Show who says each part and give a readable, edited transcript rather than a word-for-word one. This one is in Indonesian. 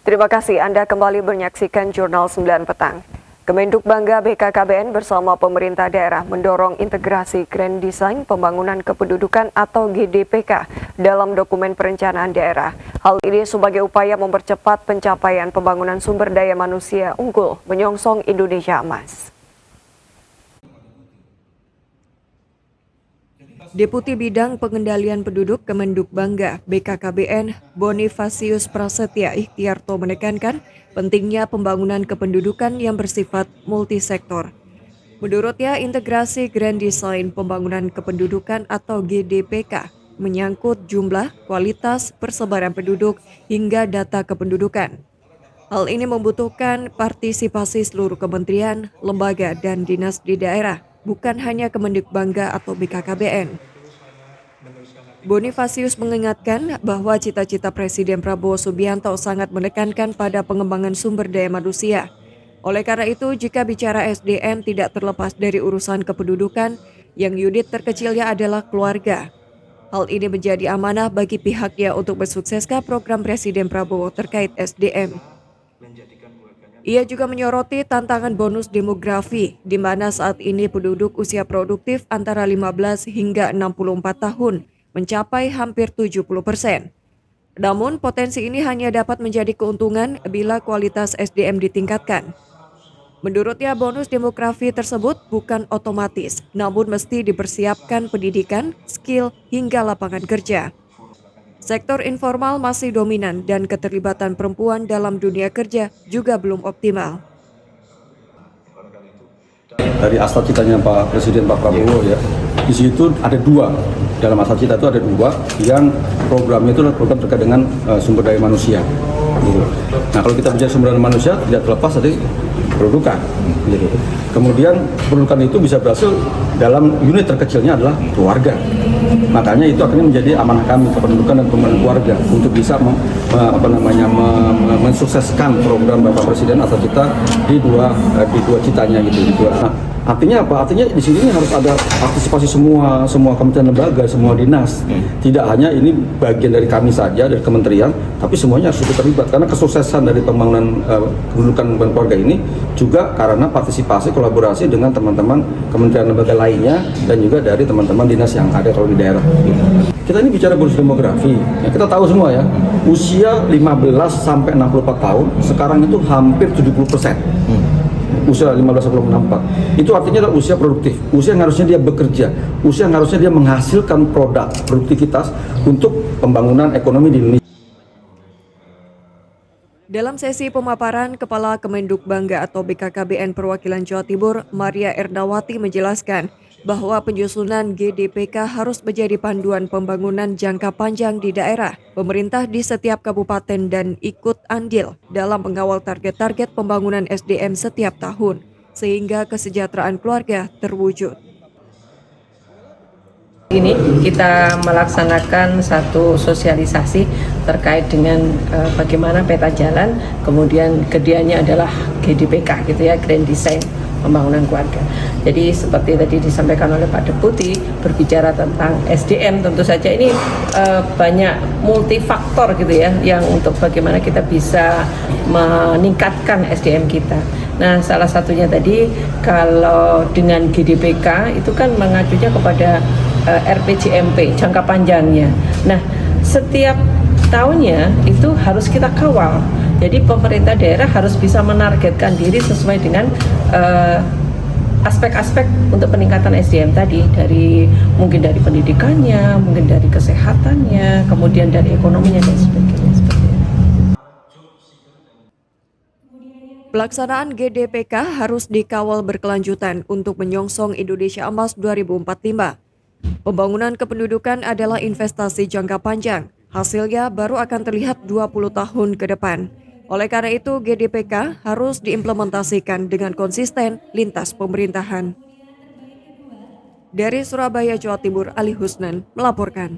Speaker 1: Terima kasih Anda kembali menyaksikan Jurnal 9 Petang. Kemenduk Bangga BKKBN bersama pemerintah daerah mendorong integrasi Grand Design Pembangunan Kependudukan atau GDPK dalam dokumen perencanaan daerah. Hal ini sebagai upaya mempercepat pencapaian pembangunan sumber daya manusia unggul menyongsong Indonesia Emas. Deputi Bidang Pengendalian Penduduk Kemenduk Bangga BKKBN Bonifasius Prasetya Ikhtiarto menekankan pentingnya pembangunan kependudukan yang bersifat multisektor. Menurutnya, integrasi Grand Design Pembangunan Kependudukan atau GDPK menyangkut jumlah, kualitas, persebaran penduduk, hingga data kependudukan. Hal ini membutuhkan partisipasi seluruh kementerian, lembaga, dan dinas di daerah, bukan hanya Kemenduk Bangga atau BKKBN. Bonifasius mengingatkan bahwa cita-cita Presiden Prabowo Subianto sangat menekankan pada pengembangan sumber daya manusia. Oleh karena itu, jika bicara SDM tidak terlepas dari urusan kependudukan, yang unit terkecilnya adalah keluarga. Hal ini menjadi amanah bagi pihaknya untuk mensukseskan program Presiden Prabowo terkait SDM. Ia juga menyoroti tantangan bonus demografi, di mana saat ini penduduk usia produktif antara 15 hingga 64 tahun mencapai hampir 70%. Namun, potensi ini hanya dapat menjadi keuntungan bila kualitas SDM ditingkatkan. Menurutnya, bonus demografi tersebut bukan otomatis, namun mesti dipersiapkan pendidikan, skill, hingga lapangan kerja. Sektor informal masih dominan dan keterlibatan perempuan dalam dunia kerja juga belum optimal.
Speaker 2: Dari asal citanya Pak Presiden Pak Prabowo ya, di situ ada dua, dalam asal cita itu ada dua yang programnya itu adalah program terkait dengan sumber daya manusia. Gitu. Nah kalau kita bicara sumber daya manusia tidak terlepas dari kependudukan. Gitu. Kemudian kependudukan itu bisa berhasil dalam unit terkecilnya adalah keluarga. Makanya itu akhirnya menjadi amanah kami kependudukan dan pembangunan keluarga untuk bisa mensukseskan program Bapak Presiden asal cita di dua citanya gitu. Nah, artinya apa? Artinya di sini harus ada partisipasi semua kementerian lembaga, semua dinas. Tidak hanya ini bagian dari kami saja dari kementerian, tapi semuanya harus terlibat karena kesuksesan dari pembangunan kependudukan dan keluarga ini juga karena partisipasi kolaborasi dengan teman-teman kementerian lembaga lainnya dan juga dari teman-teman dinas yang ada kalau di daerah. Kita ini bicara bonus demografi, ya, kita tahu semua ya, usia 15 sampai 64 tahun sekarang itu hampir 70%. Usia 15 sampai 64. Itu artinya adalah usia produktif, usia yang harusnya dia bekerja, usia yang harusnya dia menghasilkan produk, produktivitas untuk pembangunan ekonomi di Indonesia.
Speaker 1: Dalam sesi pemaparan, Kepala Kemenduk Bangga atau BKKBN Perwakilan Jawa Timur, Maria Ernawati menjelaskan bahwa penyusunan GDPK harus menjadi panduan pembangunan jangka panjang di daerah. Pemerintah di setiap kabupaten dan ikut andil dalam mengawal target-target pembangunan SDM setiap tahun, sehingga kesejahteraan keluarga terwujud.
Speaker 3: Ini kita melaksanakan satu sosialisasi terkait dengan bagaimana peta jalan, kemudian gedeannya adalah GDPK gitu ya, Grand Design Pembangunan Keluarga. Jadi seperti tadi disampaikan oleh Pak Deputi, berbicara tentang SDM tentu saja ini banyak multifaktor gitu ya, yang untuk bagaimana kita bisa meningkatkan SDM kita. Nah, salah satunya tadi kalau dengan GDPK itu kan mengacunya kepada RPJMP jangka panjangnya. Nah, setiap tahunnya itu harus kita kawal. Jadi pemerintah daerah harus bisa menargetkan diri sesuai dengan aspek-aspek untuk peningkatan SDM tadi, dari mungkin dari pendidikannya, mungkin dari kesehatannya, kemudian dari ekonominya dan sebagainya.
Speaker 1: Pelaksanaan GDPK harus dikawal berkelanjutan untuk menyongsong Indonesia Emas 2045. Pembangunan kependudukan adalah investasi jangka panjang. Hasilnya baru akan terlihat 20 tahun ke depan. Oleh karena itu, GDPK harus diimplementasikan dengan konsisten lintas pemerintahan. Dari Surabaya, Jawa Timur, Ali Husnan melaporkan.